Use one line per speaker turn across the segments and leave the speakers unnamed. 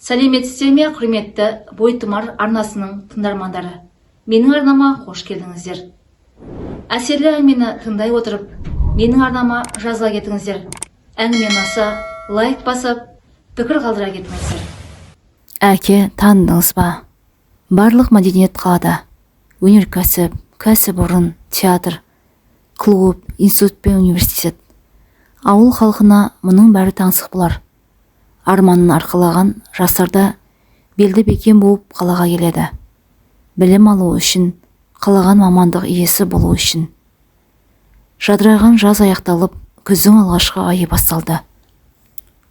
Сәлеметсіздер ме, құрметті Бойтұмар арнасының тыңдармандары. Менің арнама қош келдіңіздер. Әсерлі әңгімені тыңдай отырып, менің арнама жазға кетіңіздер. Әңгіме ұнаса, лайк басып, пікір қалдыра кетіңіздер.
Әке, таныдыңыз ба? Барлық мәдениет қалада. Өнеркәсіп, кәсіпорын, театр, клуб, институт пен университет. Ауыл халқына мұның бәрі таңсық болар. Арманын арқалаған жастарда белді бекем болып қалаға келеді. Білім алу үшін, қалаған мамандық иесі болу үшін. Жадыраған жаз аяқталып, күздің алғашқы айы басталды.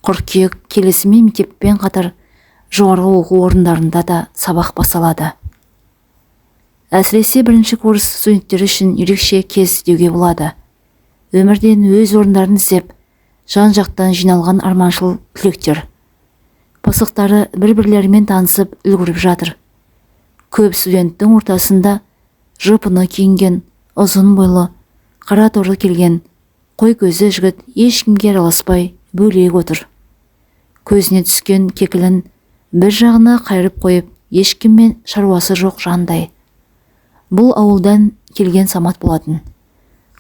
Қыркүйек келісімен мектеппен қатар жоғарғы оқу орындарында да сабақ басталады. Әсіресе бірінші курс студенттері үшін ерекше кез деуге болады. Өмірден өз орындарын іздеп, жан-жақтан жиналған арманшыл түлектер. Пысықтары бір-бірлерімен танысып үлгеріп жатыр. Көп студенттің ортасында жұпыны киінген, ұзын бойлы, қара торы келген, қой көзі жігіт ешкімге араласпай бөлек отыр. Көзіне түскен кекілін бір жағына қайырып қойып, ешкіммен шаруасы жоқ жандай. Бұл ауылдан келген Самат болатын.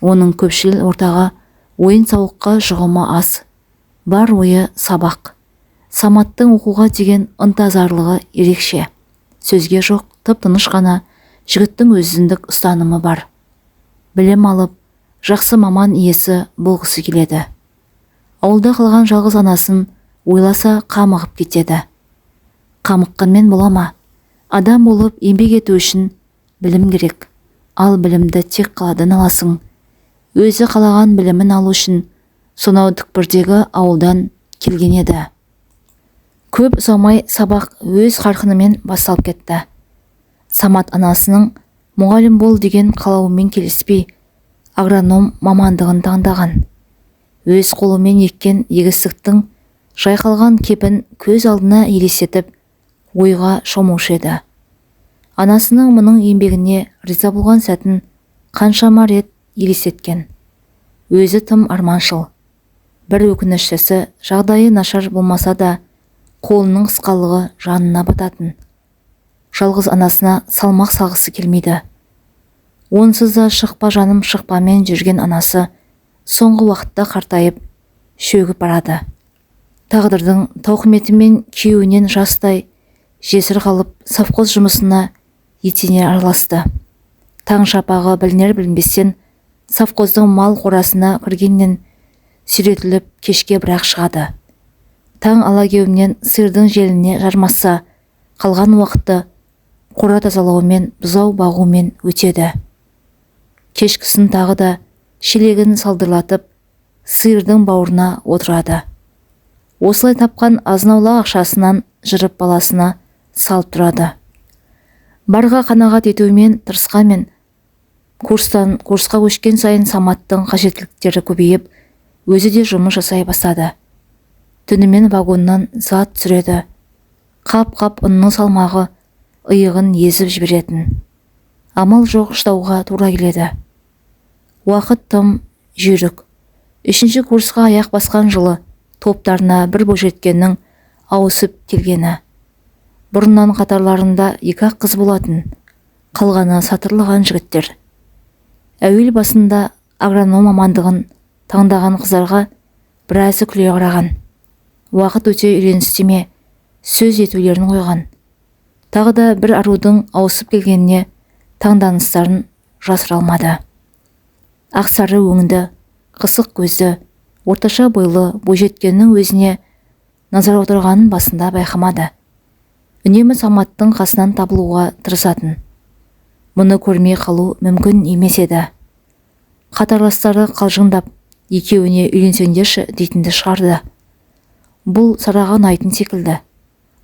Оның көпшіл ортаға ойын-сауыққа жұғымы аз. Бар ойы сабақ. Саматтың оқуға деген ынтазарлығы ерекше. Сөзге жоқ, тып-тыныш қана жігіттің өзіндік ұстанымы бар. Білім алып, жақсы маман иесі болғысы келеді. Ауылда қалған жалғыз анасын ойласа қамығып кетеді. Қамыққанмен бола ма? Адам болып еңбек ету үшін білім керек. Ал білімді тек қаладан аласың. Өзі қалаған білімін алу үшін сонау түкпірдегі ауылдан келген еді. Көп ұзамай сабақ өз қарқынымен басталып кетті. Самат анасының мұғалім бол деген қалауымен келіспей, агроном мамандығын таңдаған. Өз қолымен еккен егістіктің жайқалған кепін көз алдына елестетіп, ойға шомушы еді. Анасының мұның еңбегіне риза болған сәтін қаншама рет елестеткен. Өзі тым арманшыл. Бір өкініштісі жағдайы нашар болмаса да, қолының қысқалығы жанына бататын. Жалғыз анасына салмақ салғысы келмейді. Онсыз да шықпа жаным шықпамен жүрген анасы соңғы уақытта қартайып, шөгіп барады. Тағдырдың тауқыметімен күйеуінен жастай жесір қалып, совхоз жұмысына етене араласты. Таң шапағы білінер-білінбестен совхоздың мал қорасына кіргеннен сүйретіліп кешке бірақ шығады. Таң алагеуімнен сиырдың желіне жармасса, қалған уақытты қора тазалаумен, бұзау бағумен өтеді. Кешкісін тағы да шелегін салдырлатып, сиырдың бауырына отырады. Осылай тапқан азынаулақ ақшасынан жырып баласына салып тұрады. Барға қанағат етумен тырысқанмен, курстан курсқа көшкен сайын Саматтың қажеттіліктері көбейіп, өзі де жұмыс жасай бастады. Түнімен вагоннан зат түсіреді. Қап-қап ұнның салмағы иығын езіп жіберетін. Амал жоқ, шыдауға тура келеді. Уақыт тым жүйрік. 3-ші курсқа аяқ басқан жылы топтарына бір бойжеткеннің ауысып келгені. Бұрыннан қатарларында 2 қыз болатын, қалғаны сатырлаған жігіттер. Әуел басында агроном мамандығын таңдаған қыздарға біразы күле қараған. Уақыт өте үйреністеме сөз етулерін қойған. Тағы да бір арудың ауысып келгеніне таңданыстарын жасыра алмады. Ақсары өңді, қысық көзді, орташа бойлы бойжеткеннің өзіне назар аударғанын басында байқамады. Үнемі Саматтың қасынан табылуға тырысатын. Мұны көрмей қалу мүмкін емес еді. Қатарластары қалжыңдап, екеуіне үйленсеңдерші дейтінді шығарды. Бұл Сараға ұнайтын секілді.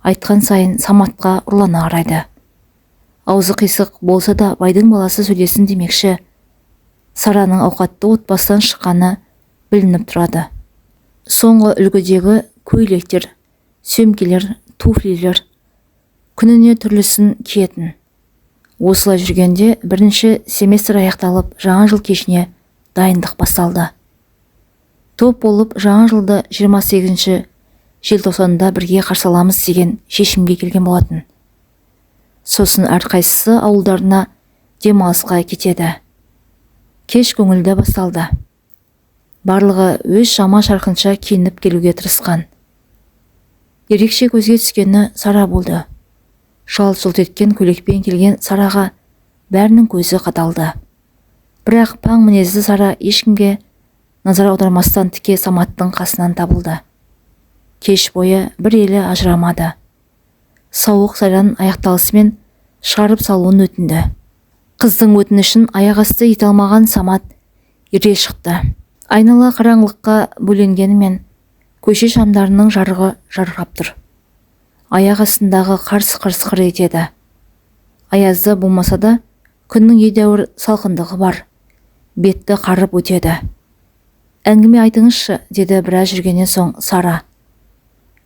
Айтқан сайын Саматқа ұрлана қарайды. Аузы қисық болса да байдың баласы сөйлесін демекші. Сараның ауқатты отбасынан шыққаны білініп тұрады. Соңғы үлгідегі көйлектер, сөмкелер, туфлилер күніне түрлісін киетін. Осылай жүргенде бірінші семестр аяқталып, жаңа жыл кешіне дайындық басталды. Топ болып жаңа жылды 28-ші желтоқсанда бірге қарсы аламыз деген шешімге келген болатын. Сосын әрқайсысы ауылдарына демалысқа кетеді. Кеш көңілді басталды. Барлығы өз жама шарқынша киініп келуге тырысқан. Ерекше көзге түскені Сара болды. Жалт-жұлт еткен көйлекпен келген Сараға бәрінің көзі қадалды. Бірақ паң мінезді Сара ешкімге назар аудармастан тіке Саматтың қасынан табылды. Кеш бойы бір елі ажырамады. Сауық сайран аяқталысымен шығарып салуын өтінді. Қыздың өтінішін аяқ асты ете алмаған Самат ере шықты. Айнала қараңғылыққа бөленгенімен көше шамдарының жарығы жарқырап тұр. Аяқ астындағы қарс-қарс етеді. Аязды болмаса да күннің едәуір салқындығы бар. Бетті қарып өтеді. Әңгіме айтыңызшы, деді біраз жүргеннен соң Сара.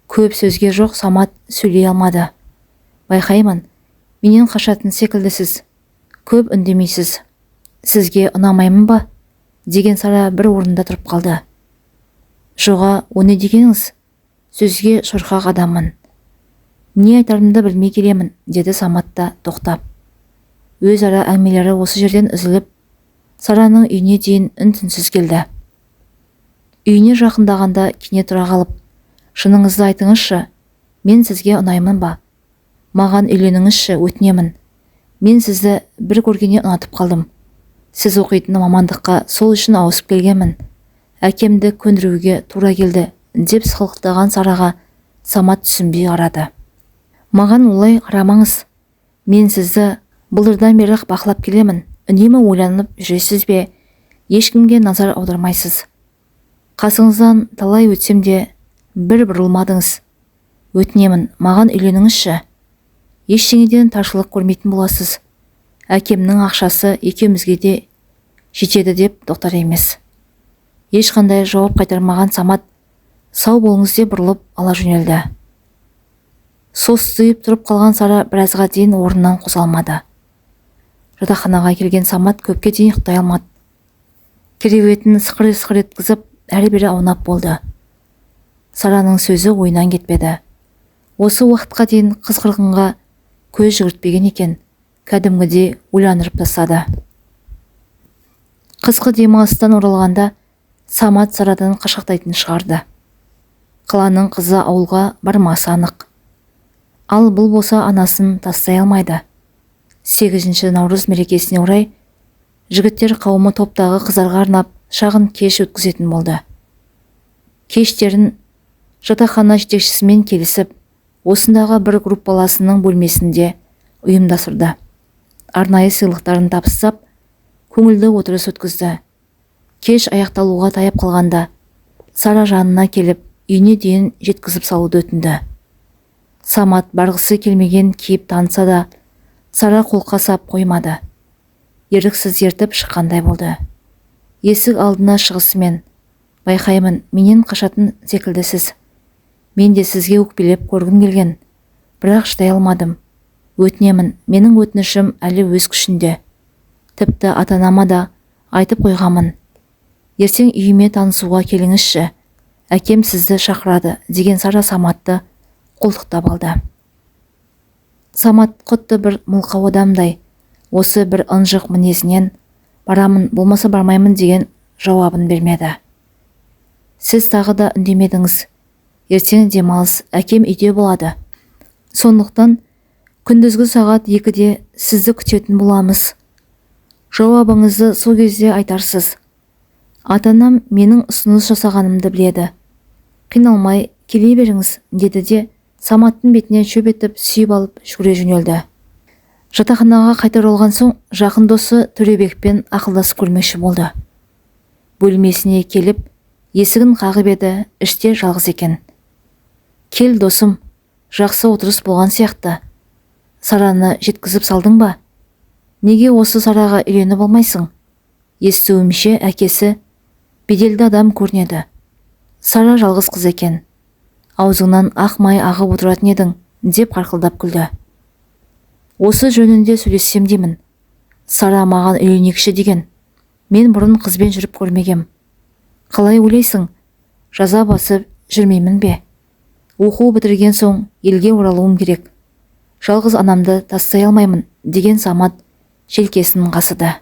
Көп сөзге жоқ Самат сөйлей алмады. Байқаймын, менен қашатын секілдісіз. Көп үндемейсіз. Сізге ұнамаймын ба? Деген Сара бір орында тұрып қалды. Жоға, о не дегеніңіз? Сөзге шорқақ адаммын. Не айтарымды білмей келемін, деді Самат та тоқтап. Өзара әңгімелері осы жерден үзіліп, Сараның үйіне дейін үн-түнсіз келді. Үйіне жақындағанда кенет тұра қалып, шыныңызды айтыңызшы, мен сізге ұнаймын ба? Маған үйленіңізші, өтінемін. Мен сізді бір көргенде ұнатып қалдым. Сіз оқитын мамандыққа сол үшін ауысып келгенмін. Әкемді көндіруге тура келді, деп сықылықтаған Сараға Самат түсінбей қарады. Маған олай қарамаңыз. Мен сізді былтырдан бері бақылап келемін. Үнемі ойланып жүресіз бе? Ешкімге назар аудармайсыз. Қасыңыздан талай өтсем де бір бұрылмадыңыз. Өтінемін, маған үйленіңізші. Ештеңеден таршылық көрмейтін боласыз. Әкемнің ақшасы екеумізге де жетеді деп тоқтар емес. Ешқандай жауап қайтармаған Самат сау болыңыз деп бұрылып ала жөнелді. Состиып тұрып қалған Сара біразға дейін орнынан қозғалмады. Жатақханаға келген Самат көпке дейін ұйықтай алмады. Кереуетін сықыр-сықыр еткізіп әрі-бері аунап болды. Сараның сөзі ойынан кетпеді. Осы уақытқа дейін қыз-қырғынға көз жүгіртпеген екен, кәдімгідей ойландырып тастады. Қысқы демалыстан оралғанда Самат Сарадан қашқақтайтын шығарды. Қаланың қызы ауылға бармасы анық. Ал бұл болса анасын тастай алмайды. 8 наурыз мерекесіне орай жігіттер қауымы топтағы қыздарға арнап шағын кеш өткізетін болды. Кештерін жатақхана жетекшісімен келісіп, осындағы бір группаласының бөлмесінде ұйымдастырды. Арнайы сыйлықтарын табыстап, көңілді отырыс өткізді. Кеш аяқталуға таяп қалғанда Сара жанына келіп, үйіне дейін жеткізіп салуды өтінді. Самат барғысы келмеген кейіп танытса да, Сара қолқа сап қоймады. Еріксіз ертіп шыққандай болды. Есік алдына шығысымен, байқаймын, менен қашатын секілдісіз. Мен де сізге өкпелеп көргім келген, бірақ шыдай алмадым. Өтінемін, менің өтінішім әлі өз күшінде. Тіпті ата-анама да айтып қойғамын. Ертең үйіме танысуға келіңізші, әкем сізді шақырады, деген Сара Саматты қолтықтап алды. Самат құтты бір мылқау адамдай, осы бір ынжық мінезінен барамын, болмаса бармаймын деген жауабын бермеді. Сіз тағы да үндемедіңіз. Ертең демалыс, әкем үйде болады. Сондықтан күндізгі сағат 2-де сізді күтетін боламыз. Жауабыңызды сол кезде айтарсыз. Ата-анам менің ұсыныс жасағанымды біледі. Қиналмай келе беріңіз, деді де Саматтың бетінен шөп етіп сүйіп алып жүгіре жөнелді. Жатақханаға қайта оралған соң жақын досы Төребекпен ақылдасып көрмекші болды. Бөлмесіне келіп, есігін қағып еді, іште жалғыз екен. Кел досым, жақсы отырыс болған сияқты. Сараны жеткізіп салдың ба? Неге осы Сараға үйленіп болмайсың? Естуімше әкесі беделді адам көрінеді. Сара жалғыз қыз екен. Аузыңнан ақ май ағып отыратын едің, деп қарқылдап күлді. Осы жөнінде сөйлессем деймін. Сара маған үйленекші деген. Мен бұрын қызбен жүріп көрмегем. Қалай ойлайсың? Жаза басып жүрмеймін бе? Оқу бітірген соң елге оралуым керек. Жалғыз анамды тастай алмаймын деген Самат желкесін қасыды.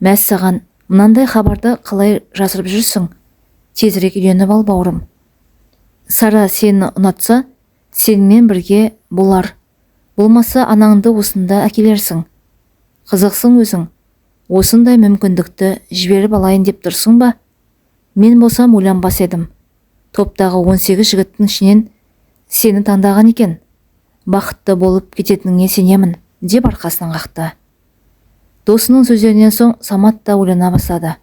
Мәссаған, мынандай хабарды қалай жасырып жүрсің? Тезірек үйленіп ал, бауырым. Сара сені ұнатса, сенімен бірге болар. Болмаса анаңды осында әкелерсің. Қызықсың өзің. Осындай мүмкіндікті жіберіп алайын деп тұрсың ба? Мен болсам ойланбас едім. Топтағы 18 жігіттің ішінен сені таңдаған екен. Бақытты болып кететініңе сенемін, деп арқасынан қақты. Досының сөздерінен соң Самат та ойлана бастады.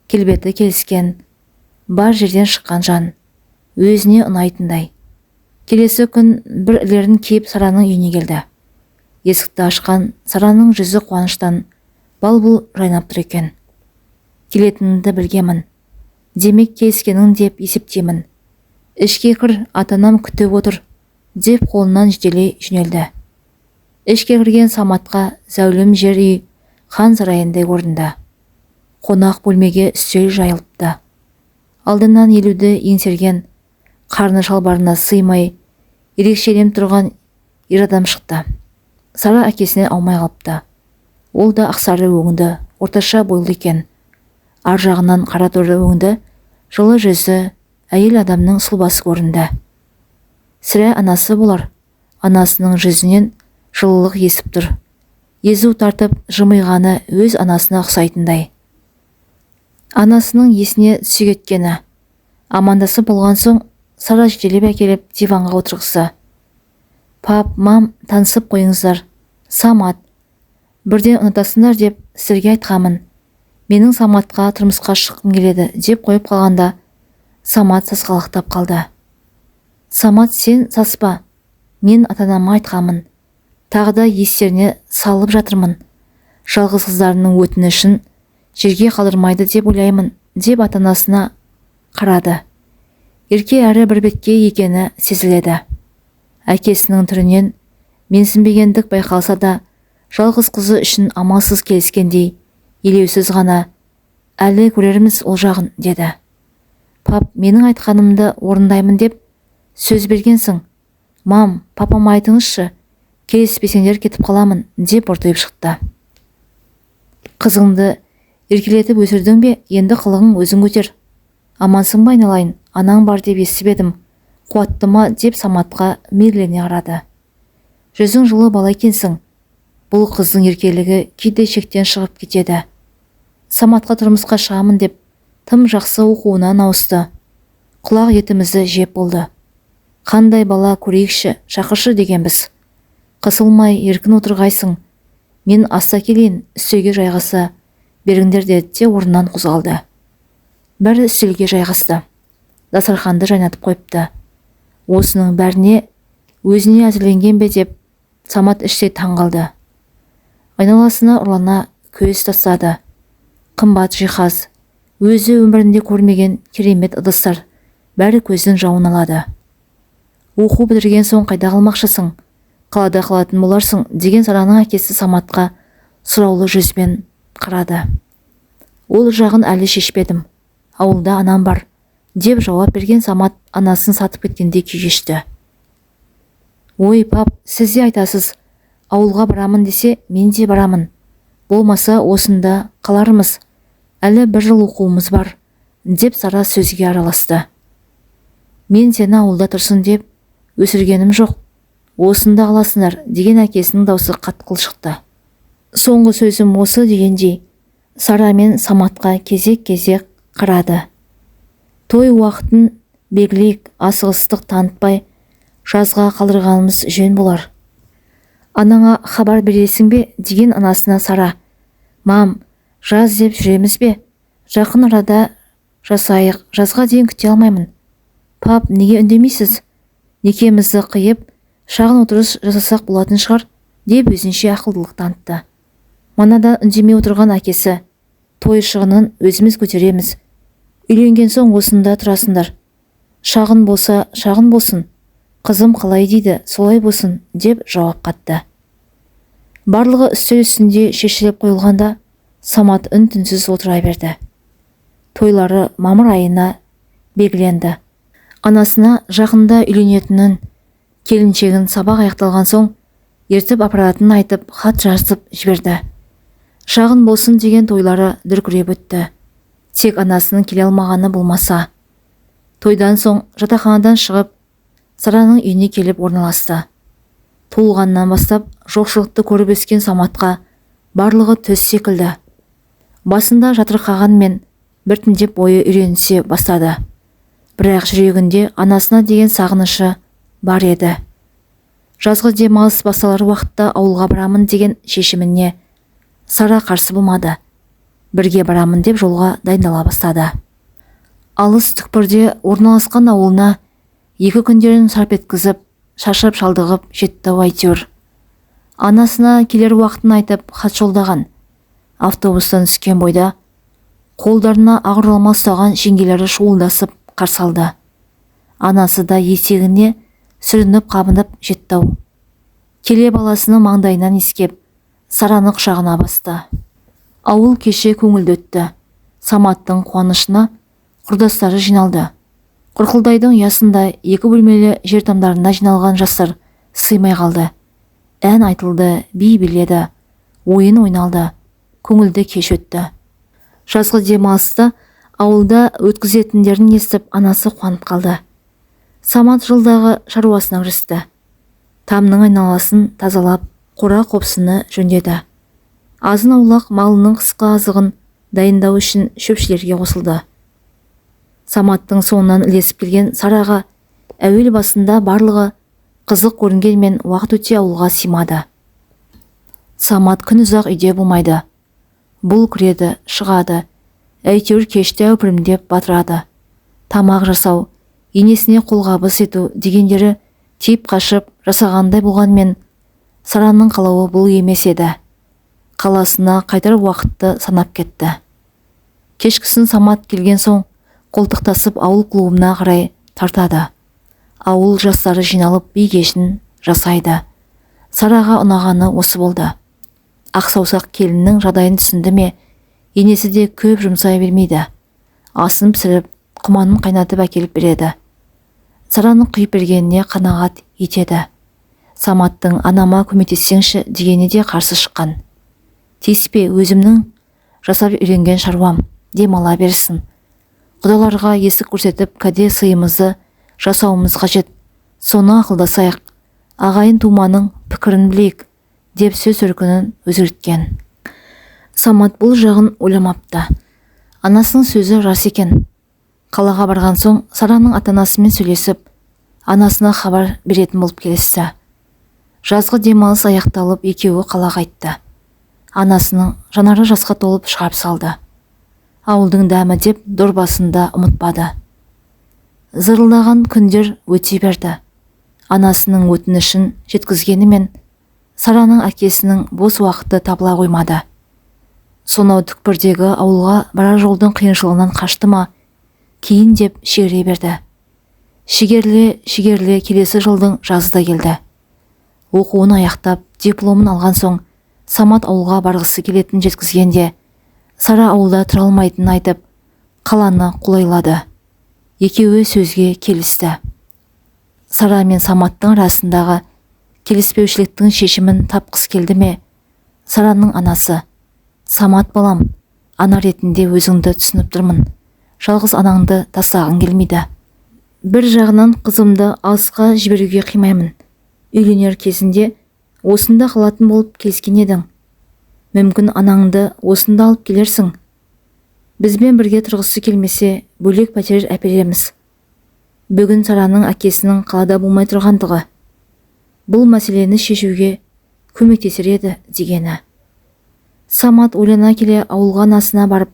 Келбеті келіскен, бар жерден шыққан жан, өзіне ұнайтындай. Келесі күн бір ілерін киіп Сараның үйіне келді. Есікті ашқан Сараның жүзі қуаныштан бал-бұл жайнап тұр екен. Келетініңді білгемін. Демек келіскенің деп есептеймін. Ішке кір, атанам күтіп отыр, деп қолынан жетелей жөнелді. Ішке кірген Саматқа зәулім жер үй хан сарайындай көрінді. Қонақ бөлмеге үстел жайылыпты. Алдынан елуді еңсерген, қарны шалбарына сыймай, ерекшеленіп тұрған ер адам шықты. Сара әкесіне аумай қалыпты. Ол да ақсары өңді, орташа бойлы екен. Ар жағынан қара торы өңді, жылы жүзі, әйел адамның сұлбасы көрінді. Сірә анасы болар. Анасының жүзінен жылылық есіп тұр. Езу тартып жымиғаны өз анасына ұқсайтындай. Анасының есіне түсі кеткені. Амандасы болған соң Сара жетелеп әкеліп диванға отырғысы. Пап, мам, танысып қойыңыздар. Самат. Бірден ұнатасыңдар деп сіздерге айтқамын. Менің Саматқа тұрмысқа шыққым келеді деп қойып қалғанда Самат сасқалақтап қалды. Самат, сен саспа. Мен ата-анама айтқамын. Тағы да естеріне салып жатырмын. Жалғыз қыздарының өтінішін жерге қалдырмайды деп ойлаймын, деп ата-анасына қарады. Ерке әрі бір бетке екені сезіледі. Әкесінің түрінен менсінбегендік байқалса да, жалғыз қызы үшін амалсыз келіскендей, елеусіз ғана, әлі көрерміз ол жағын, деді. Пап, менің айтқанымды орындаймын деп сөз бергенсің. Мам, папама айтыңызшы, келіспесеңдер кетіп қаламын, деп ортайып шықты. Қызыңды еркелетіп өсірдің бе, енді қылығың өзің көтер. Амансың ба айналайын, анаң бар деп естіп едім. Қуатты ма, деп Саматқа мейірлене қарады. Жүзің жылы бала екенсің. Бұл қыздың еркелігі кейде шектен шығып кетеді. Саматқа тұрмысқа шығамын деп тым жақсы оқуынан ауысты. Құлақ етімізді жеп болды. Қандай бала көрейікші, шақыршы дегенбіз. Қысылмай еркін отырғайсың. Мен аста келейін, үстелге жайғаса беріңдер, деді де орнынан қозғалды. Бәрі үстелге жайғасты. Дастарханды жайнатып қойыпты. Осының бәріне өзіне әзірленген бе деп Самат іштей таңғалды. Айналасына ұрлана көз тастады. Қымбат жиһаз, өзі өмірінде көрмеген керемет ыдыстар, бәрі көздің жауын алады. Оқу бітірген соң қайда қалмақшысың? Қалада қалатын боларсың, деген Сараның әкесі Саматқа сұраулы жүзбен қарады. Ол жағын әлі шешпедім. Ауылда анам бар, деп жауап берген Самат анасын сатып кеткенде күй кешті. Ой, пап, сіз де айтасыз, ауылға барамын десе, мен де барамын. Болмаса осында қаларымыз. Әлі бір жыл оқуымыз бар, деп Сара сөзге араласты. Мен сені ауылда тұрсын деп өсіргенім жоқ. Осында қаласыңдар, деген әкесінің даусы қатқыл шықты. Соңғы сөзім осы дегендей, Сара мен Саматқа кезек-кезек қарады. Той уақытын белгілейік, асығыстық танытпай жазға қалдырғанымыз жөн болар. Анаңа хабар бересің бе, деген анасына Сара. Мам, жаз деп жүреміз бе? Жақын арада жасайық, жазға дейін күте алмаймын. Пап, неге үндемейсіз? Некемізді қиып, шағын отырыс жасасақ болатын шығар, деп өзінше ақылдылық танытты. Манада үндемей отырған әкесі, той шығынын өзіміз көтереміз. Үйленген соң осында тұрасыңдар. Шағын болса, шағын болсын. Қызым қалай дейді, солай болсын, деп жауап қатты. Барлығы үстел үстінде шешіліп қойылғанда, Самат үн-түнсіз отыра берді. Тойлары мамыр айына белгіленді. Анасына жақында үйленетінін, келіншегін сабақ аяқталған соң ертіп апаратынын айтып хат жазып жіберді. Шағын болсын деген тойлары дүркіреп өтті. Тек анасының келе алмағаны болмаса. Тойдан соң жатақханадан шығып, Сараның үйіне келіп орналасты. Туылғаннан бастап жоқшылықты көріп өскен Саматқа барлығы төс секілді. Басында жатырқағанмен біртіндеп бойы үйренісе бастады. Бірақ жүрегінде анасына деген сағынышы бар еді. Жазғы демалыс басталар уақытта ауылға барамын деген шешіміне Сара қарсы болмады. Бірге барамын деп жолға дайындала бастады. Алыс түкпірде орналасқан ауылына 2 күндерін сарп еткізіп, шашып шалдығып жетті әйтеуір. Анасына келер уақытын айтып хат жолдаған. Автобустан түскен бойда қолдарына ағырылма ұстаған жеңгелері шуылдасып қарсы алды. Анасы да есегіне сүрініп қабынып жетті. Келе баласының маңдайынан иіскеп, Сараны құшағына басты. Ауыл кеше көңілді өтті. Саматтың қуанышына құрдастары жиналды. Құрқылдайдың ұясында 2 бөлмелі жер тамдарында жиналған жастар сыймай қалды. Ән айтылды, би биледі, ойын ойналды, көңілді кеш өтті. Жазғы демалысты ауылда өткізетіндерін естіп, анасы қуанып қалды. Самат жылдағы шаруасына кірісті. Тамның айналасын тазалап, қора қопсыны жөндеді. Азын аулақ малының қысқы азығын дайындау үшін шөпшілерге қосылды. Саматтың соңынан ілесіп келген Сараға әуел басында барлығы қызық көрінгенмен уақыт өте ауылға симады. Самат күн ұзақ үйде болмайды. Бұл кіреді, шығады. Әйтеуір кеште әупірімдеп батырады. Тамақ жасау, енесіне қолғабыс ету дегендері тиіп қашып жасағандай болғанмен Сараның қалауы бұл емес еді. Қаласына қайтар уақытты санап кетті. Кешкісін Самат келген соң қолтықтасып ауыл клубына қарай тартады. Ауыл жастары жиналып би кешін жасайды. Сараға ұнағаны осы болды. Ақсаусақ келіннің жағдайын түсінді ме, енесі де көп жұмсай бермейді. Асын пісіріп, құманын қайнатып әкеліп береді. Сараның құйып бергеніне қанағат етеді. Саматтың анама көмектессеңші дегені де қарсы шыққан. Тиіспе, өзімнің жасап үйренген шаруам, демала берсін. Құдаларға есік көрсетіп, кәде сыйымызды жасауымыз қажет. Соны ақылдасайық, ағайын туманың пікірін білейік, деп сөз өркінін өзгерткен. Самат бұл жағын ойламапты. Анасының сөзі рас екен. Қалаға барған соң Сараның ата-анасымен сөйлесіп, анасына хабар беретін болып келісті. Жазғы демалыс аяқталып, екеуі қалаға қайтты. Анасының жанары жасқа толып шығарып салды. Ауылдың дәмі деп дорбасында ұмытпады. Зырылдаған күндер өте берді. Анасының өтінішін жеткізгенімен Сараның әкесінің бос уақыты табыла қоймады. Сонау түкпірдегі ауылға барар жолдың қиыншылығынан қашты ма, кейін деп шегере берді. Шегерле келесі жылдың жазы да келді. Оқуын аяқтап, дипломын алған соң Самат ауылға барғысы келетін жеткізгенде, Сара ауылда тұра алмайтынын айтып, қаланы қолайлады. Екеуі сөзге келісті. Сара мен Саматтың арасындағы келіспеушіліктің шешімін тапқысы келді ме? Сараның анасы: Самат балам, ана ретінде өзіңді түсініп тұрмын. Жалғыз анаңды тастағың келмейді. Бір жағынан қызымды алысқа жіберуге қимаймын. Үйленер кезінде осында қалатын болып келіскен едің. Мүмкін анаңды осында алып келерсің. Бізбен бірге тұрғысы келмесе, бөлек пәтер әпереміз. Бүгін Сараның әкесінің қалада болмай тұрғандығы бұл мәселені шешуге көмектесер еді дегені. Самат ойлана келе ауылға анасына барып,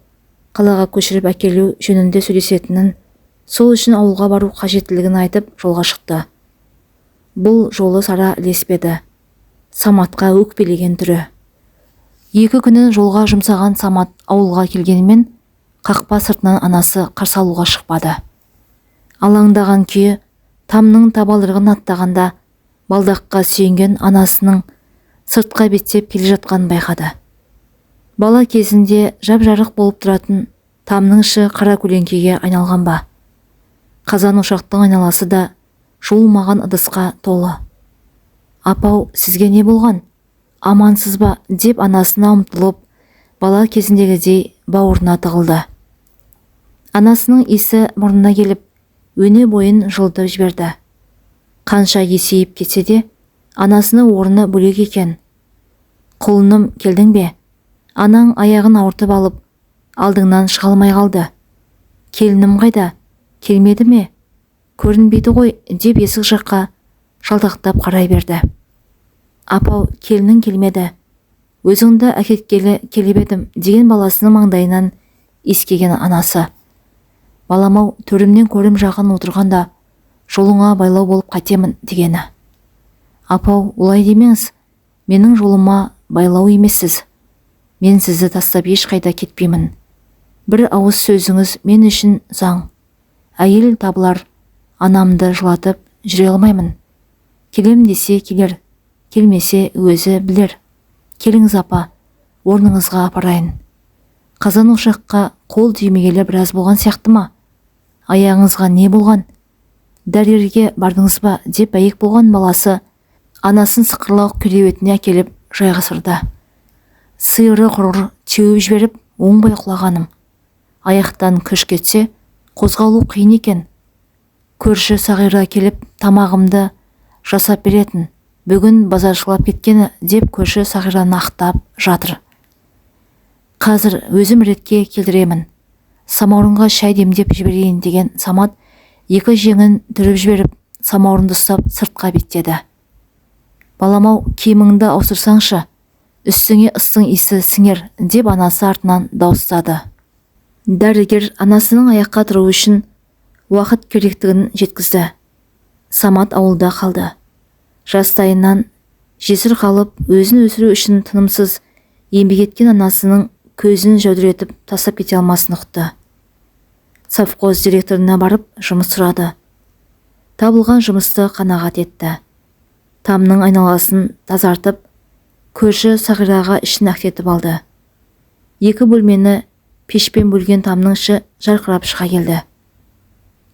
қалаға көшіріп әкелу жөнінде сөйлесетінін, сол үшін ауылға бару қажеттілігін айтып жолға шықты. Бұл жолы Сара ілеспеді. Саматқа өкпелеген түрі. 2 күнін жолға жұмсаған Самат ауылға келгенімен қақпа сыртынан анасы қарсы алуға шықпады. Алаңдаған күйі тамның табалдырығын аттағанда балдаққа сүйенген анасының сыртқа беттеп келе жатқанын байқады. Бала кезінде жап-жарық болып тұратын тамның іші қара көлеңкеге айналған ба. Қазан ошақтың айналасы да жуылмаған ыдысқа толы. Апау, сізге не болған? Амансыз ба? Деп анасына ұмтылып, бала кезіндегідей бауырына тығылды. Анасының иісі мұрнына келіп, өне бойын жылытып жіберді. Қанша есейіп кетсе де, анасының орны бөлек екен. Құлыным, келдің бе? Анаң аяғын ауыртып алып, алдыңнан шыға алмай қалды. Келінім қайда? Келмеді ме? Көрінбейді ғой, деп есік жаққа жалтақтап қарай берді. Апау, келінің келмеді. Өзіңді әкеткелі келіп едім деген баласының маңдайынан иіскеген анасы. Баламау, төрімнен көрім жағын отырғанда жолыңа байлау болып қайтемін дегені. Апау, олай демеңіз, менің жолыма байлау емессіз. Мен сізді тастап ешқайда кетпеймін. Бір ауыз сөзіңіз мен үшін заң. Әйел табылар, анамды жылатып жүре алмаймын. Келем десе келер, келмесе өзі білер. Келіңіз апа, орныңызға апарайын. Қазан ошаққа қол түймегелі біраз болған сияқты ма? Аяғыңызға не болған? Дәрігерге бардыңыз ба? Деп бәйек болған баласы анасын сықырлау кереуетіне әкеліп жайғасырды. Сиыры құрғыр теуіп жіберіп оңбай құлағаным. Аяқтан күш кетсе, қозғалу қиын екен. Көрші Сағира келіп тамағымды жасап беретін. Бүгін базаршылап кеткені деп көрші Сағираны ақтап жатыр. Қазір өзім ретке келдіремін. Самаурынға шай демдеп жіберейін деген Самат екі жеңін түріп жіберіп, самаурынды ұстап сыртқа беттеді. Баламау, киіміңді ауыстырсаңшы, үстіңе ыстың иісі сіңер, деп анасы артынан дауыстады. Дәрігер анасының аяққа тұру үшін уақыт керектігін жеткізді. Самат ауылда қалды. Жастайынан жесір қалып, өзін өсіру үшін тынымсыз еңбек еткен анасының көзін жәудіретіп тастап кете алмасын ұқты. Совхоз директорына барып жұмыс сұрады. Табылған жұмысты қанағат етті. Тамның айналасын тазартып, көрші Сағираға ішін әктетіп алды. Екі бөлмені пешпен бөлген тамның іші жарқырап шыға келді.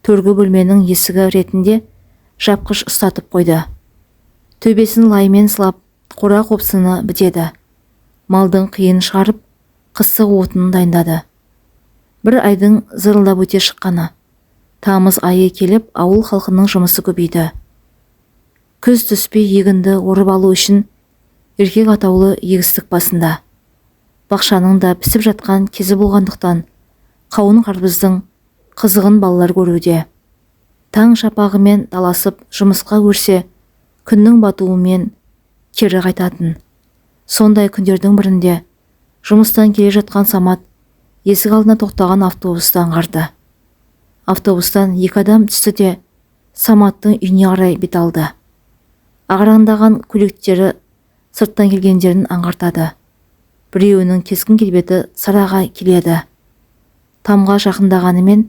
Төргі бөлменің есігі ретінде жапқыш ұстатып қойды. Төбесін лаймен сылап, қора қопсыны бітеді. Малдың қиын шығарып, қыстық отынын дайындады. Бір айдың зырылдап өте шыққаны. Тамыз айы келіп, ауыл халқының жұмысы көбейді. Күз түспей егінді орып алу үшін еркек атаулы егістік басында. Бақшаның да пісіп жатқан кезі болғандықтан, қауын қарбыздың қызығын балалар көруде. Таң шапағымен таласып жұмысқа өрсе, күннің батуымен кері қайтатын. Сондай күндердің бірінде жұмыстан келе жатқан Самат есік алдына тоқтаған автобустан аңғарды. Автобустан екі адам түсті де Саматтың үйіне қарай бет алды. Ағараңдаған көйлектері сырттан келгендерін аңғартады. Біреуінің кескін келбеті Сараға келеді. Тамға жақындағанымен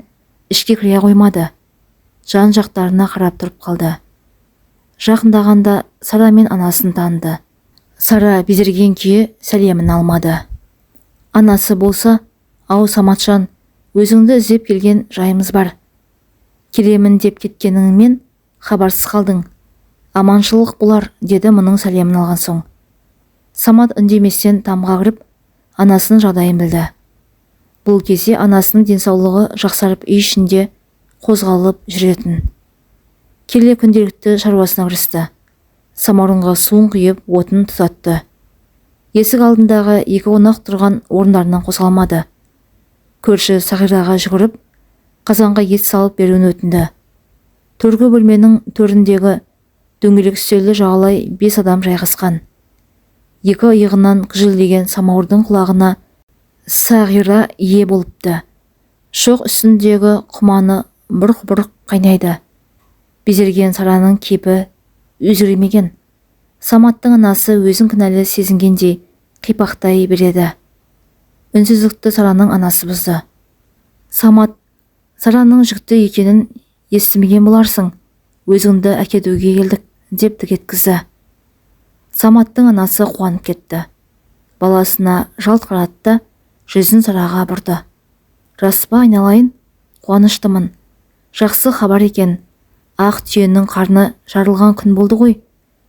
ішке кіре қоймады. Жан жақтарына қарап тұрып қалды. Жақындағанда Сара мен анасын таныды. Сара безерген күйі сәлемін алмады. Анасы болса, ау Саматжан, өзіңді іздеп келген жайымыз бар. Келемін деп кеткеніңмен хабарсыз қалдың. Аманшылық болар, деді мұның сәлемін алған соң. Самат үндеместен тамға кіріп, анасының жағдайын білді. Бұл кезде анасының денсаулығы жақсарып үй ішінде қозғалып жүретін. Келе күнделікті шаруасына кірісті. Самаурынға суын құйып, отын тұтатты. Есік алдындағы екі қонақ тұрған орындарынан қозғалмады. Көрші Сағираға жүгіріп, қазанға ет салып беруін өтінді. Төргі бөлменің төріндегі дөңгелек үстелді жағалай 5 адам жайғасқан. Екі иығынан күжілдеген самауырдың құлағына Сағира ие болыпты. Шоқ үстіндегі құманы бұрқ-бұрқ қайнайды. Безерген Сараның кейпі өзгермеген. Саматтың анасы өзін кінәлі сезінгендей қипақтай береді. Үнсіздікті Сараның анасы бұзды. Самат, Сараның жүкті екенін естімеген боларсың. Өзіңді әкетуге келдік, деп тікеткізді. Саматтың анасы қуанып кетті. Баласына жалт қаратты, жүзін Сараға бұрды. Рас па айналайын? Қуаныштымын. Жақсы хабар екен. Ақ түйенің қарны жарылған күн болды ғой.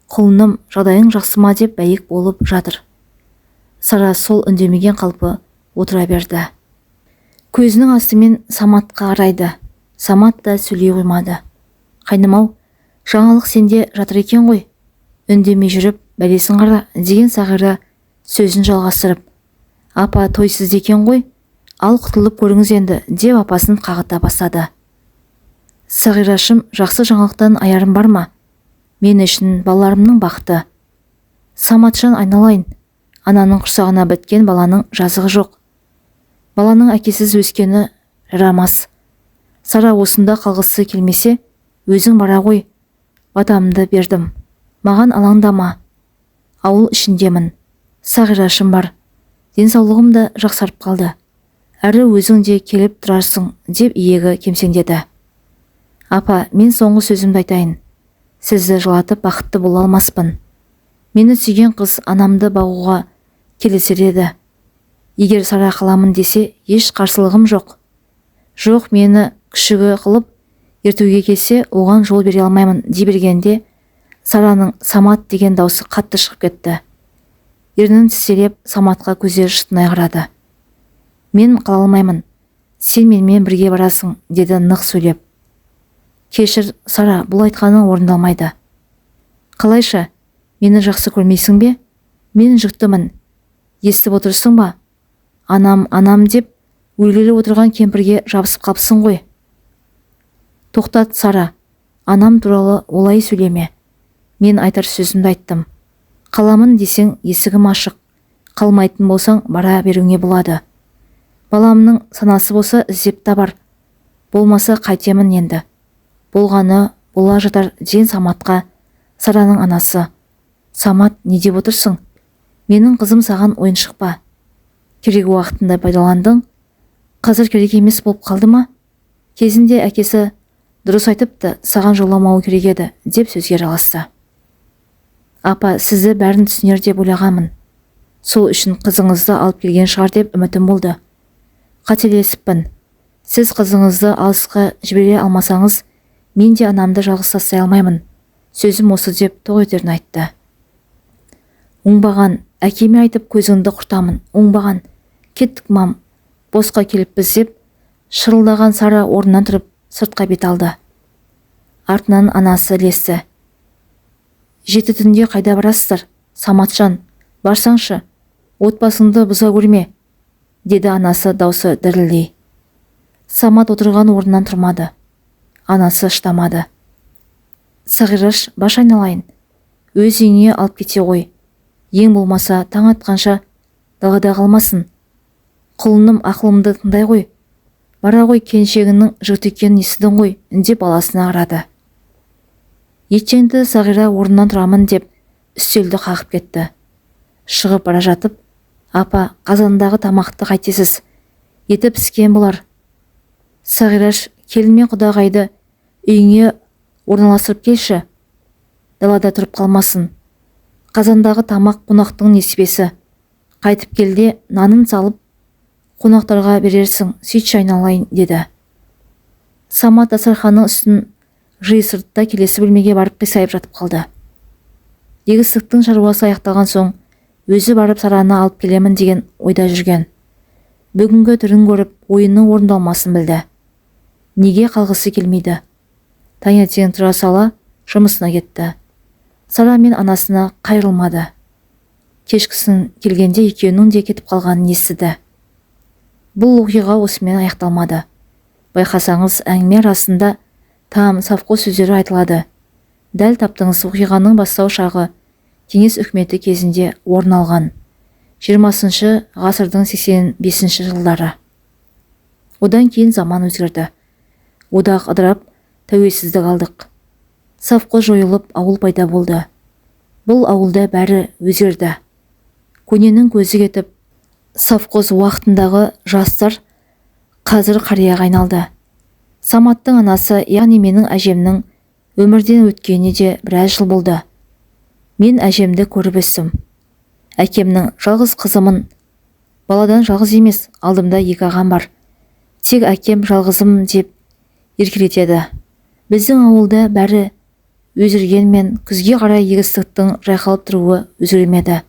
Құлыным, жағдайың жақсы ма деп бәйек болып жатыр. Сара сол үндемеген қалпы отыра берді. Көзінің астымен Саматқа қарайды. Самат та сөйлей қоймады. Қайнымау, жаңалық сенде жатыр екен ғой. Үндемей жүріп, бәлесін қара деген Сағира сөзін жалғастырып. Апа тойсыз екен ғой, ал құтылып көріңіз енді деп апасын қағыта бастады. Сағирашым, жақсы жаңалықтан аярым бар ма? Мен үшін балаларымның бақыты. Саматжан айналайын, ананың құрсағына біткен баланың жазығы жоқ. Баланың әкесіз өскені жарамас. Сара осында қалғысы келмесе, өзің бара ғой. Батамды бердім. Маған алаңдама. Ауыл ішіндемін. Сағирашым бар. Денсаулығым да жақсарып қалды. Әрі өзің де келіп тұрарсың деп иегі кемсеңдеді. Апа, мен соңғы сөзімді айтайын. Сізді жылатып бақытты бола алмаспын. Мені сүйген қыз анамды бағуға келісер еді. Егер Сара қаламын десе, еш қарсылығым жоқ. Жоқ, мені күшігі қылып ертуге келсе, оған жол бере алмаймын дей бергенде, Сараның Самат деген даусы қатты шығып кетті. Ернін тістелеп Саматқа көздері шытынай қарады. Мен қала алмаймын. Сен менімен бірге барасың, деді нық сөйлеп. Кешір, Сара, бұл айтқаның орындалмайды. Қалайша, мені жақсы көрмейсің бе? Мен жүктімін. Естіп отырсың ба? Анам деп өлгелі отырған кемпірге жабысып қапсың ғой. Тоқтат, Сара. Анам туралы олай сөйлеме. Мен айтар сөзімді айттым. Қаламын десең, есігім ашық. Қалмайтын болсаң, бара беруіңе болады. Баламның санасы болса іздеп табар. Болмаса қайтемін енді. Болғаны бола жатар деген Саматқа Сараның анасы. Самат, не деп отырсың? Менің қызым саған ойыншық па? Керек уақытында пайдаландың. Қазір керек емес болып қалды ма? Кезінде әкесі дұрыс айтыпты, саған жоламауы керек еді, деп сөзге жалғасты. Апа, сізді бәрін түсінер деп ойлағанмын. Сол үшін қызыңызды алып келген шығар деп үмітім болды. Қателесіппін. Сіз қызыңызды алысқа жібере алмасаңыз, мен де анамды жалғыз тастай алмаймын. Сөзім осы деп тоғытерін айтты. Оңбаған, әкеме айтып көзіңді құртамын. Оңбаған, кеттік мам, босқа келіппіз деп, шырылдаған Сара орнынан тұрып сыртқа бет алды. Артынан анасы ілесті. Жеті түнде қайда барасыздар? Саматжан, барсаңшы, отбасыңды бұза көрме, деді анасы даусы дірілдей. Самат отырған орнынан тұрмады. Анасы шыдамады. Сағираш, баш айналайын. Өз үйіне алып кете ғой. Ең болмаса таң атқанша далада қалмасын. Құлыным, ақылымды тыңдай ғой. Бара ғой, келіншегінің жігіт екенін естідің ғой, деп баласына қарады. Ертеңді Сағира орнынан тұрамын деп үстелді қағып кетті. Шығып бара жатып, апа, қазандағы тамақты қайтесіз? Еті піскен болар. Сағираш, келін мен құдағайды үйіңе орналастырып келші. Далада тұрып қалмасын. Қазандағы тамақ қонақтың несібесі. Қайтып келде нанын салып, қонақтарға берерсің, сөйтші айналайын, деді. Самат дастарханның үстін жиысыртта келесі бөлмеге барып қисайып жатып қалды. Егістіктің шаруасы аяқталған соң, өзі барып Сараны алып келемін деген ойда жүрген. Бүгінгі түрін көріп, ойынның орындалмасын білді. Неге қалғысы келмейді? Таңертең тұра сала жұмысына кетті. Сара мен анасына қайрылмады. Кешкісін келгенде екеуінің де кетіп қалғанын естіді. Бұл оқиға осымен аяқталмады. Байқасаңыз, әңгіме арасында там сафқо сөздері айтылады. Дәл таптыңыз, оқиғаның бастау шағы Кеңес үкіметі кезінде орын алған 20 ғасырдың 85 жылдары. Одан кейін заман өзгерді. Одақ ыдырап, тәуелсіздік алдық. Сафқо жойылып, ауыл пайда болды. Бұл ауылда бәрі өзгерді. Көненің көзі кетіп, совхоз уақытындағы жастар қазір қарияға айналды. Саматтың анасы, яғни менің әжемнің өмірден өткеніне де біраз жыл болды. Мен әжемді көріп өстім. Әкемнің жалғыз қызымын. Баладан жалғыз емес, алдымда екі ағам бар. Тек әкем жалғызым деп еркелетеді. Біздің ауылда бәрі өзіргенмен күзге қарай егістіктің жайқалып тұруы өзгермеді.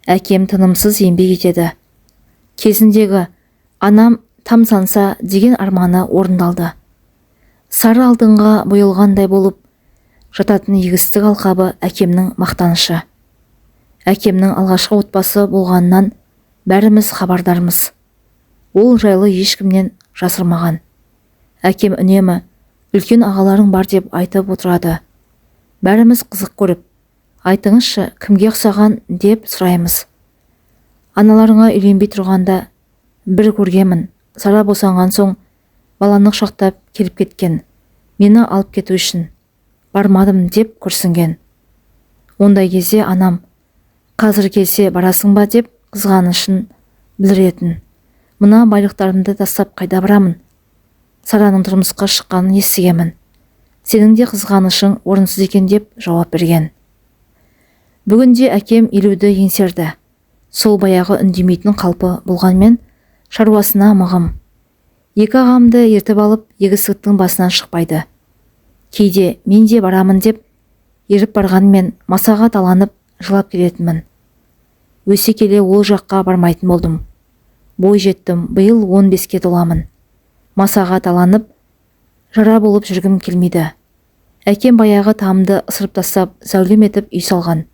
Әкем тынымсыз еңбек етеді. Кезіндегі анам тамсанса деген арманы орындалды. Сары алтынға боялғандай болып жататын егістік алқабы әкемнің мақтанышы. Әкемнің алғашқы отбасы болғанынан бәріміз хабардармыз. Ол жайлы ешкімнен жасырмаған. Әкем үнемі үлкен ағаларың бар деп айтып отырады. Бәріміз қызық көріп, айтыңызшы, кімге ұқсаған деп сұраймыз. Аналарыңа үйленбей тұрғанда бір көргемін. Сара босанған соң баланы құшақтап келіп кеткен. Мені алып кету үшін бармадым деп күрсінген. Ондай кезде анам, қазір келсе барасың ба деп қызғанышын білдіретін. Мына байлықтарымды тастап қайда барамын? Сараның тұрмысқа шыққанын естігемін. Сенің де қызғанышың орынсыз екен деп жауап берген. Бүгінде әкем 50-ді еңсерді. Сол баяғы үндемейтін қалпы болғанмен шаруасына мығым. Екі ағамды ертіп алып егістіктің басынан шықпайды. Кейде мен де барамын деп еріп барғанмен масаға таланып жылап келетінмін. Өсе келе ол жаққа бармайтын болдым. Бой жеттім, биыл 15-ке толамын. Масаға таланып жара болып жүргім келмейді. Әкем баяғы тамды ысырып тастап зәулім етіп үй салған.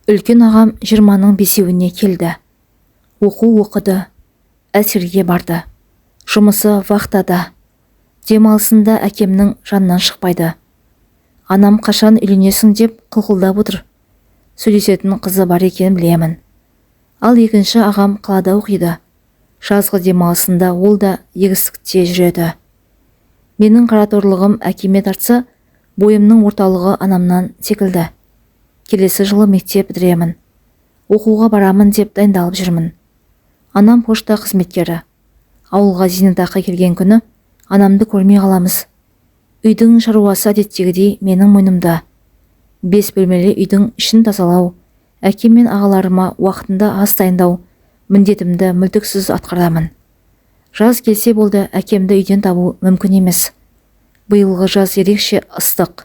Үлкен ағам 20-ның 5-еуіне келді. Оқу оқыды, әскерге барды. Жұмысы вахтада. Демалысында әкемнің жанынан шықпайды. Анам қашан үйленесің деп қылқылдап отыр. Сөйлесетін қызы бар екенін білемін. Ал екінші ағам қалада оқиды. Жазғы демалысында ол да егістікте жүреді. Менің қараторлығым әкеме тартса, бойымның орталығы анамнан секілді. Келесі жылы мектеп бітіремін. Оқуға барамын деп дайындалып жүрмін. Анам пошта қызметкері. Ауылға зейнетақы келген күні анамды көрмей қаламыз. Үйдің шаруасы әдеттегідей менің мойнымда. 5 бөлмелі үйдің ішін тазалау, әкем мен ағаларыма уақытында ас дайындау міндетімді мүлтіксіз атқарамын. Жаз келсе болды, әкемді үйден табу мүмкін емес. Биылғы жаз ерекше ыстық.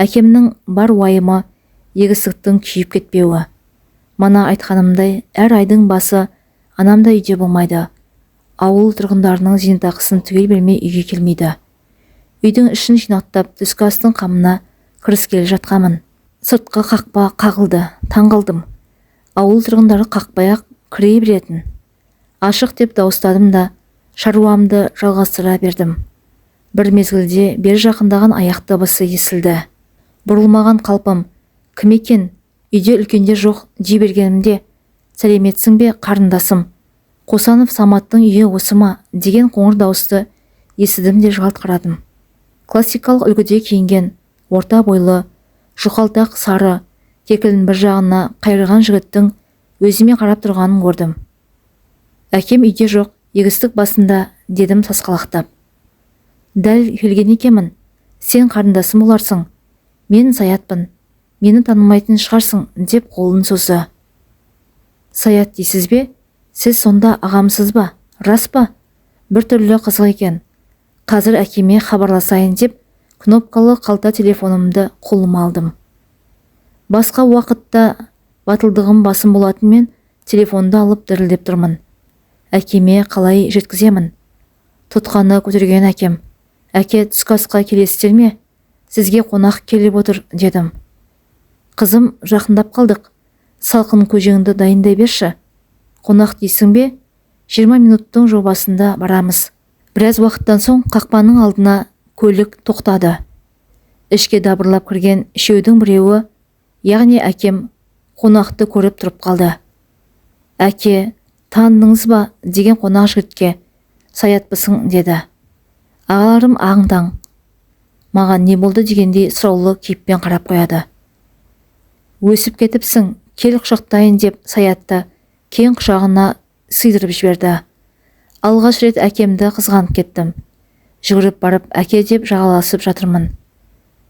Әкемнің бар уайымы егістіктің күйіп кетпеуі. Мана айтқанымдай, әр айдың басы анамда үйде болмайды. Ауыл тұрғындарының зейнетақысын түгел бермей үйге келмейді. Үйдің ішін жинақтап түскі астың қамына кіріскелі жатқамын. Сыртқы қақпа қағылды, таңғалдым. Ауыл тұрғындары қақпай-ақ кіре беретін. Ашық деп дауыстадым да шаруамды жалғастыра бердім. Бір мезгілде бер жақындаған аяқ дыбысы естілді. Бұрылмаған қалпым, кім екен? Үйде үлкендер жоқ дей бергенімде, сәлеметсің бе қарындасым? Қосанов Саматтың үйі осы ма деген қоңыр дауысты естідім де жалт қарадым. Классикалық үлгіде киінген, орта бойлы, жұқалтақ сары, кекілін бір жағына қайырған жігіттің өзіме қарап тұрғанын көрдім. Әкем үйде жоқ, егістік басында, дедім сасқалақтап. Дәл келген екенмін. Сен қарындасым боларсың. Мен Саятпын. Мені танымайтын шығарсың деп қолын созды. Саят дейсіз бе? Сіз сонда ағамсыз ба? Рас па? Бір түрлі қызық екен. Қазір әкеме хабарласайын деп кнопкалы қалта телефонымды қолыма алдым. Басқа уақытта батылдығым басым болатынмен телефонды алып дірілдеп тұрмын. Әкеме қалай жеткіземін? Тұтқаны көтерген әкем. Әке, түскі асқа келесіздер ме? Сізге қонақ келіп отыр, дедім. Қызым, жақындап қалдық. Салқын көжеңді дайындай берші. Қонақ дейсің бе? 20 минуттың жобасында барамыз. Біраз уақыттан соң қақпаның алдына көлік тоқтады. Ішке дабырлап кірген үшеудің біреуі, яғни әкем, қонақты көріп тұрып қалды. Әке, таныңыз ба деген қонақ жігітке, Саятпысың деді. Ағаларым аңдаң. Маған не болды дегендей сұраулы кейіппен қарап қояды. Өсіп кетіпсің, кел құшақтайын деп Саятты кең құшағына сыйдырып жіберді. Алғаш рет әкемді қызғанып кеттім. Жүгіріп барып әке деп жағаласып жатырмын.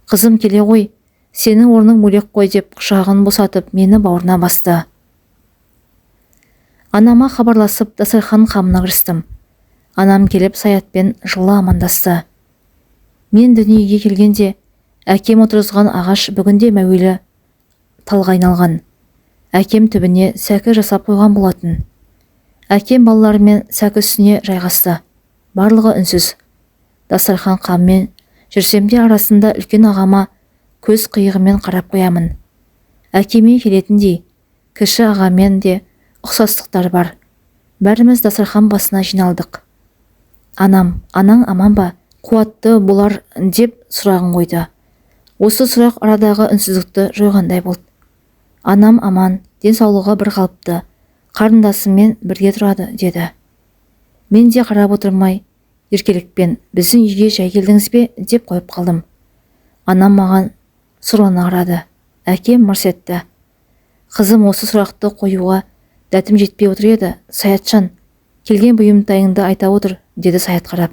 Қызым келе ғой, сенің орның бөлек қой деп құшағын босатып мені бауырына басты. Анама хабарласып дастархан қамына кірістім. Анам келіп Саятпен жылы амандасты. Мен дүниеге келгенде әкем отырғызған ағаш бүгінде мәуелі талға айналған. Әкем түбіне сәкі жасап қойған болатын. Әкем балаларымен сәкі үстіне жайғасты. Барлығы үнсіз. Дастархан қаммен жүрсем де арасында үлкен ағама көз қиығымен қарап қоямын. Әкеме келетіндей кіші ағамен де ұқсастықтар бар. Бәріміз дастархан басына жиналдық. Анаң аман ба? Қуатты болар деп сұрағын қойды. Осы сұрақ арадағы үнсіздікті жойғандай болды. Анам аман, денсаулығы бір қалыпты, қарындасымен бірге тұрады, деді. Мен де қарап отырмай, еркелікпен біздің үйге жай келдіңіз бе деп қойып қалдым. Анам маған сұрлана қарады. Әкем мырс етті. Қызым, осы сұрақты қоюға дәтім жетпей отыр еді. Саятжан, келген бұйымтайыңды айта отыр, деді Саят қарап.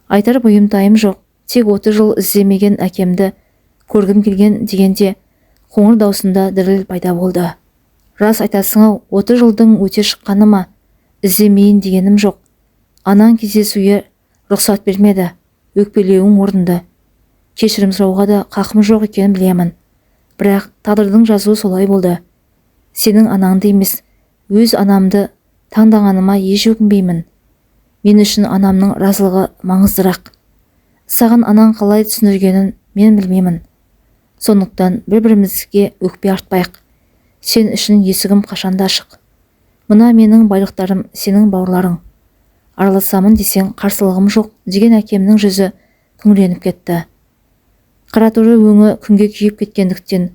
Айтар бұйымтайым жоқ, тек 30 жыл іздемеген әкемді көргім келген дегенде қоңыр даусында діріл пайда болды. Рас айтасың-ау, 30 жылдың өте шыққаны ма? Іздемейін дегенім жоқ. Анаң кездесуге рұқсат бермеді. Өкпелеуің орынды. Кешірім сұрауға да қақым жоқ екенін білемін. Бірақ тағдырдың жазуы солай болды. Сенің анаңды емес, өз анамды таңдағаныма еш өкінбеймін. Мен үшін анамның разылығы маңыздырақ. Саған анаң қалай түсіндіргенін мен білмеймін. Сондықтан бір-бірімізге өкпе артпайық. Сен үшін есігім қашанда ашық. Мына менің байлықтарым, сенің бауырларың. Араласамын десең қарсылығым жоқ, деген әкемнің жүзі күңіреніп кетті. Қаратұры өңі күнге күйіп кеткендіктен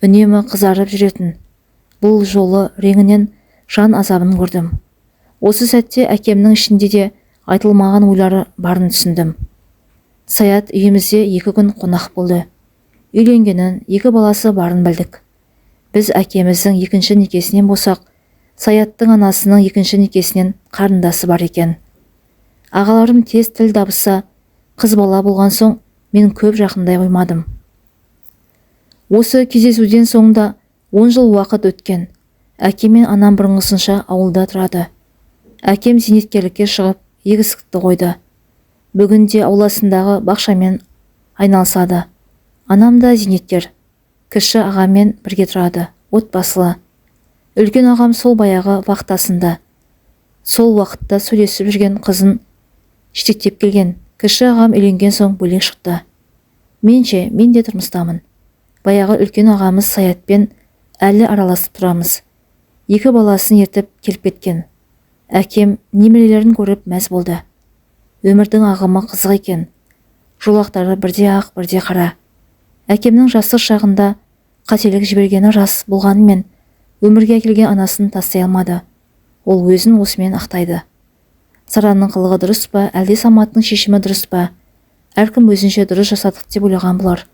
үнемі қызарып жүретін. Бұл жолы реңінен жан азабын көрдім. Осы сәтте әкемнің ішінде де айтылмаған ойлары барын түсіндім. Саят үйімізде 2 күн қонақ болды. Үйленгенін, 2 баласы барын білдік. Біз әкеміздің 2-ші некесінен болсақ, Саяттың анасының 2-ші некесінен қарындасы бар екен. Ағаларым тез тіл табыса, қыз бала болған соң мен көп жақындай қоймадым. Осы кездесуден соңда 10 жыл уақыт өткен. Әкем мен анам бұрынғысынша ауылда тұрады. Әкем зейнеткерлікке шығып, егістікті қойды. Бүгінде ауласындағы бақшамен айналысады. Анам да зейнеткер. Кіші ағамен бірге тұрады, отбасылы. Үлкен ағам сол баяғы вақтасында. Сол уақытта сөйлесіп жүрген қызын жетектеп келген. Кіші ағам үйленген соң бөлек шықты. Мен де тұрмыстамын. Баяғы үлкен ағамыз Саятпен әлі араласып тұрамыз. 2 баласын ертіп келіп кеткен. Әкем немерелерін көріп мәз болды. Өмірдің ағымы қызық екен. Жолақтары бірде ақ, бірде қара. Әкемнің жастық шағында қателік жібергені рас болғанымен, өмірге әкелген анасын тастай алмады. Ол өзін осымен ақтайды. Сараның қылығы дұрыс па, әлде Саматтың шешімі дұрыс па? Әркім өзінше дұрыс жасадық деп ойлаған болар.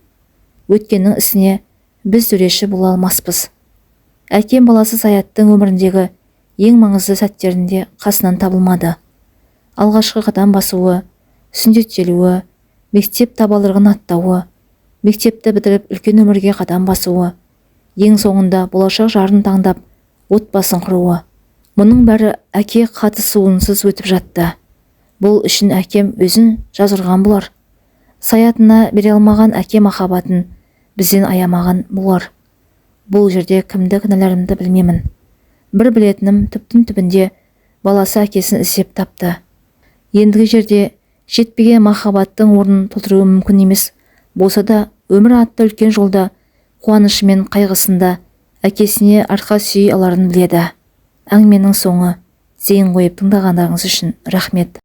Өткеннің ісіне біз төреші бола алмаспыз. Әкем баласы Саяттың өміріндегі ең маңызды сәттерінде қасынан табылмады. Алғашқы қадам басуы, сүндеттелуі, мектеп табалдырығын аттауы, мектепті бітіріп үлкен өмірге қадам басуы, ең соңында болашақ жарын таңдап отбасын құруы. Мұның бәрі әке қатысуынсыз өтіп жатты. Бұл үшін әкем өзін жазғырған болар. Саятына бере алмаған әке махаббатын бізден аямаған болар. Бұл жерде кімді кінәларымды білмеймін. Бір білетінім, түптің түбінде баласы әкесін іздеп тапты. Ендігі жерде жетпеген махаббаттың орнын толтыруы мүмкін емес. Болса да өмір атты үлкен жолда қуанышы мен қайғысында әкесіне арқа сүйей аларын біледі. Әңгіменің соңы. Зейін қойып тыңдағандарыңыз үшін рахмет.